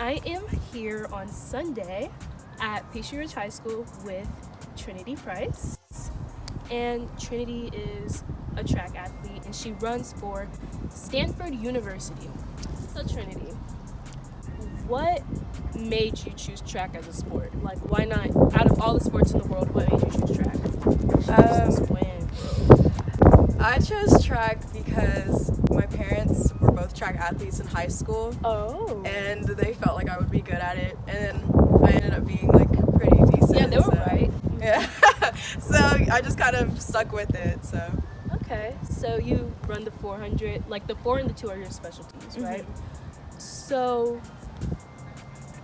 I am here on Sunday at Peachtree Ridge High School with Trinity Price. And Trinity is a track athlete and she runs for Stanford University. So Trinity, what made you choose track as a sport? Like, why not, out of all the sports in the world, what made you choose track? I chose track because my parents were both track athletes in high school. Oh. And they felt like I would be good at it. And I ended up being like pretty decent. Yeah, they were right. Yeah. So I just kind of stuck with it, so. Okay, so you run the 400, like the 4 and the 2 are your specialties, right? So,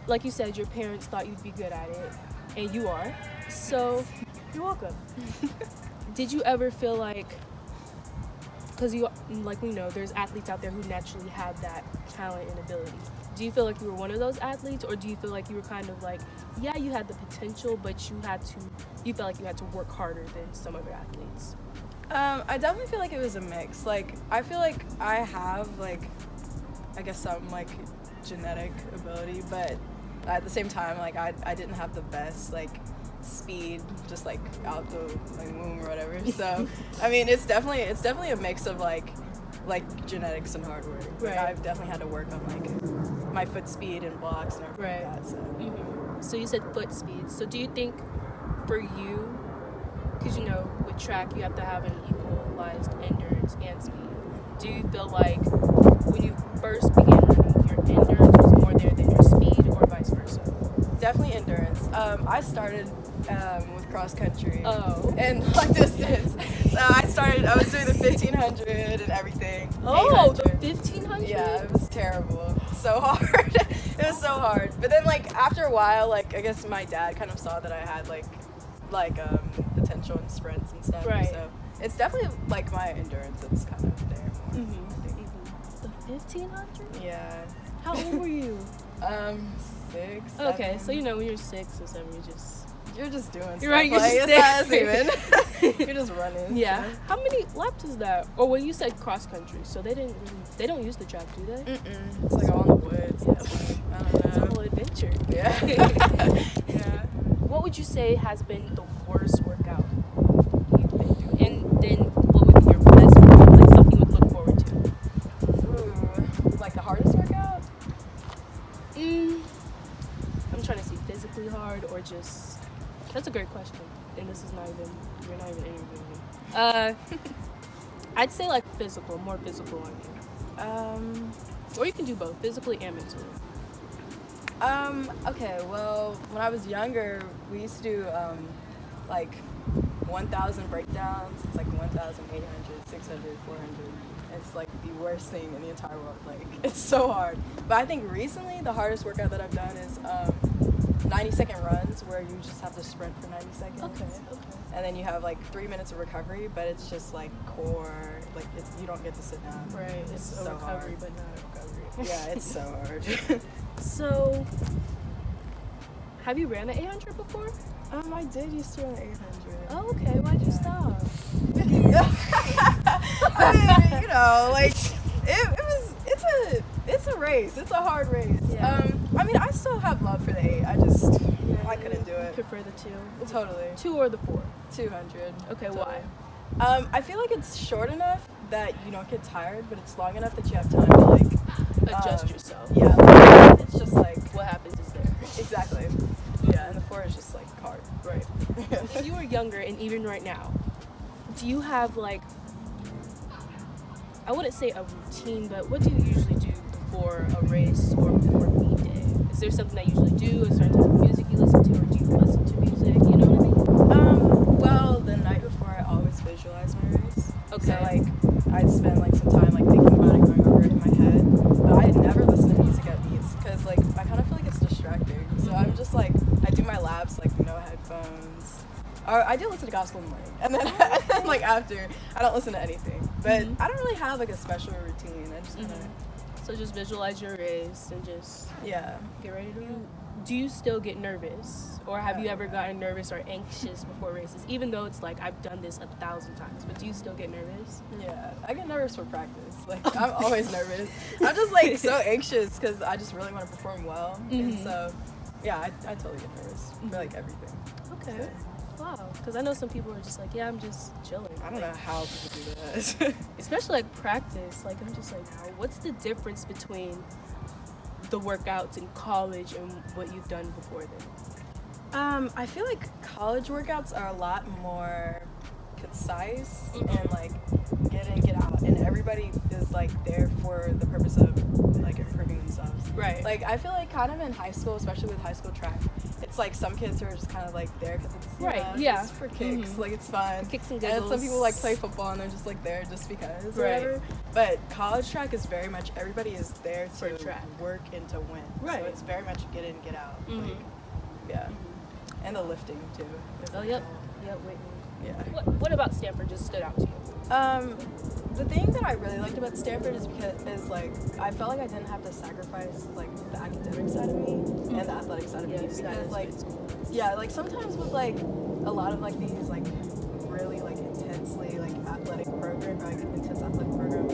like you said, your parents thought you'd be good at it, and you are. So, you're welcome. Did you ever feel like, because you, like we know, there's athletes out there who naturally have that talent and ability. Do you feel like you were one of those athletes, or do you feel like you were kind of like, yeah, you had the potential, but you felt like you had to work harder than some other athletes? I definitely feel like it was a mix. Like, I feel like I have, like, I guess some, like, genetic ability, but at the same time, like, I didn't have the best, like, speed just, like, out the, like, womb or whatever. So, I mean, it's definitely a mix of, like genetics and hard work. Like, Right. I've definitely had to work on, like, my foot speed and blocks and everything like that, so. So you said foot speed. So do you think for you, because, you know, with track, you have to have an equalized endurance and speed. Do you feel like when you first began running, your endurance was more there than your speed, or vice versa? Definitely endurance. I started with cross country and long Oh. distance. So I was doing the 1500 and everything. Oh, the 800. 1500? Yeah, it was terrible. So hard. It was so hard. But then, like, after a while, like, I guess my dad kind of saw that I had, like potential in sprints and stuff. Right. So it's definitely, like, my endurance that's kind of there more. I think. The 1500? Yeah. How old were you? 6, 7. Okay, so, you know, when you're 6 or 7, You're just doing stuff. You're right, you're like, just it's not as even. You're just running. Yeah. So. How many laps is that? Or well, you said cross country, so they don't use the track, do they? It's like all in the woods. Yeah. I don't know. It's a whole adventure. Yeah. Yeah. What would you say has been the worst workout you've been through? And then what would be your best workout? Like something you would look forward to? Ooh. Like the hardest workout? I'm trying to see physically hard or just... That's a great question. And this is you're not even interviewing me. I'd say like physical, more physical on you. Or you can do both, physically and mentally. Okay, well, when I was younger, we used to do, like, 1,000 breakdowns. It's like 1,800, 600, 400. It's like the worst thing in the entire world. Like, it's so hard. But I think recently the hardest workout that I've done is 90-second runs where you just have to sprint for 90 seconds. Okay. And then you have like 3 minutes of recovery, but it's just like core, like you don't get to sit down. Right, it's a so recovery, hard. but not a recovery. Yeah, it's so hard. So, have you ran an 800 before? I did used to run 800. Oh, okay. Why'd you stop? I mean, you know, like it's a race. It's a hard race. Yeah. I mean, I still have love for the 8. I couldn't do it. Prefer the 2? Totally. 2 or the 4? 200. Okay, Totally. why? I feel like it's short enough that you don't get tired, but it's long enough that you have time to like Adjust yourself. Yeah, like, it's just like What happens is there. exactly. Yeah, and the 4 is just like hard. Right. If you were younger, and even right now, do you have like, I wouldn't say a routine, but what do you usually do before a race or before meet day? Is there something that you usually do? A certain type of music you listen to, or do you listen to music? You know what I mean? Well, the night before I always visualize my race. Okay. So like I'd spend like some time like thinking about it, going over it in my head. But I never listen to music at meets because like I kind of feel like it's distracting. So I'm just like I do my laps like no headphones. Or I do listen to gospel in the morning, and then like after I don't listen to anything. But I don't really have like a special routine. I just kind of. So just visualize your race and just Yeah. get ready to run. Do you still get nervous? Or have you ever gotten nervous or anxious before races? Even though it's like, I've done this 1,000 times, but do you still get nervous? Yeah, I get nervous for practice. Like, I'm always nervous. I'm just, like, so anxious because I just really want to perform well. And so, yeah, I totally get nervous for, like, everything. Okay. So, Wow. Because I know some people are just like, yeah, I'm just chilling. I don't know how people do that. Especially, like, practice. Like, I'm just like, what's the difference between the workouts in college and what you've done before then? I feel like college workouts are a lot more concise and like get in, get out, and everybody is like there for the purpose of like improving themselves. Right. Like I feel like kind of in high school, especially with high school track, it's like some kids who are just kind of like there because it's just for kicks, like it's fun. Kicks and And giggles. some people like play football and they're just like there just because, or Right. whatever. But college track is very much everybody is there For to track. work and to win. Right. So it's very much get in, get out. Like, yeah. And the lifting too. It's Oh, like yep. all- Yep, wait. Yeah. What about Stanford just stood out to you? The thing that I really liked about Stanford is like I felt like I didn't have to sacrifice like the academic side of me and the athletic side of me because like like sometimes with like a lot of like these like really like intensely like athletic programs like intense athletic programs,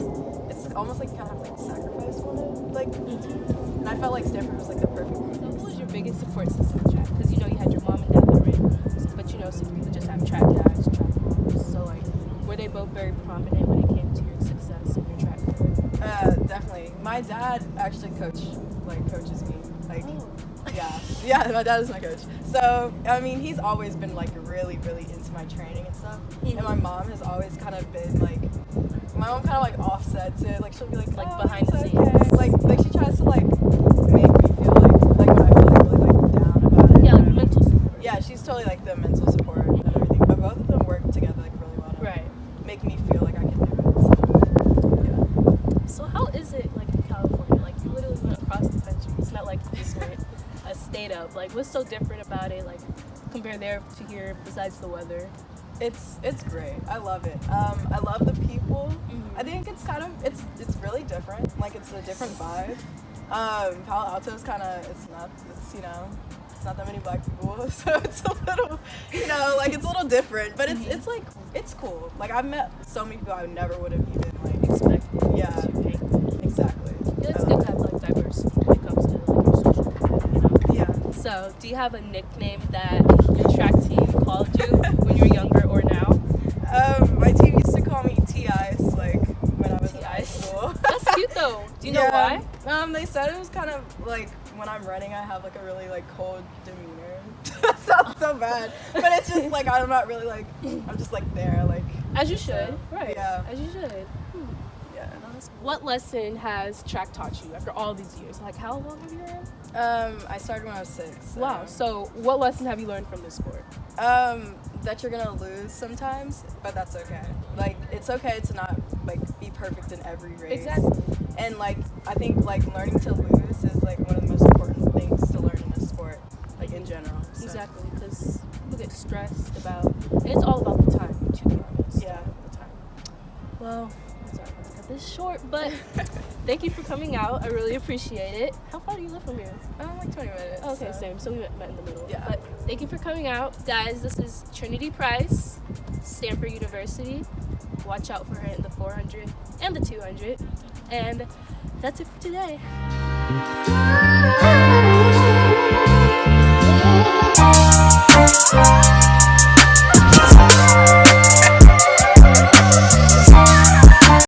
it's almost like you kind of have to like sacrifice one of like and I felt like Stanford was like the perfect one. So who was your biggest support system in track? Because you know you had your mom and dad that ran, but you know some people just have track dads, track moms. So like, were they both very prominent when it came to your success in your track career? Definitely. My dad actually coaches me. Like, Oh. yeah, my dad is my coach. So, I mean, he's always been like really, really into my training and stuff. And my mom has always kind of been like, my mom kind of like offsets it. Like, she'll be like, Like, oh, behind the it's scenes. okay. Like she tries to like make me feel like when I feel like really like down about it. Yeah, like mental support. Yeah, she's totally like the mental support and everything. But both of them work together like really well. To Right. Make me feel like I can do it. So, yeah. So how is it like in California? Like you literally went across the country. It's not like you just went a state up. Like what's so different about it? Like compare there to here besides the weather. It's great. I love it. I love the people. I think it's kind of it's really different. Like it's a different vibe. Palo Alto is kind of it's not that many black people, so it's a little like it's a little different. But it's like it's cool. Like I've met so many people I never would have even like Expected. Yeah. Yeah, exactly. it's good to have like diversity when it comes to like your social media, Yeah. So do you have a nickname that your track team called you when you were younger or now? My team used to call me T-Ice like when I was in high T-Ice. school. That's cute though. Do you know why? They said it was kind of like when I'm running, I have like a really like cold demeanor. That sounds so bad, but it's just like I'm not really like I'm just like there like. As you should. So, Right. Yeah. As you should. Yeah. What lesson has track taught you after all these years? Like how long have you ran? I started when I was 6. So. Wow. So what lesson have you learned from this sport? That you're gonna lose sometimes, but that's okay. Like it's okay to not like be perfect in every race. Exactly. And like I think like learning to lose is like one of the most important things to learn in this sport, like in general. So. Exactly, because people get stressed about, and it's all about the time, to be honest. Yeah. The time. Well, I'm sorry to cut this short, but thank you for coming out. I really appreciate it. How far do you live from here? Like 20 minutes. Okay, so. same. So we met in the middle. Yeah. But thank you for coming out. Guys, this is Trinity Price, Stanford University. Watch out for her in the 400 and the 200. And that's it for today.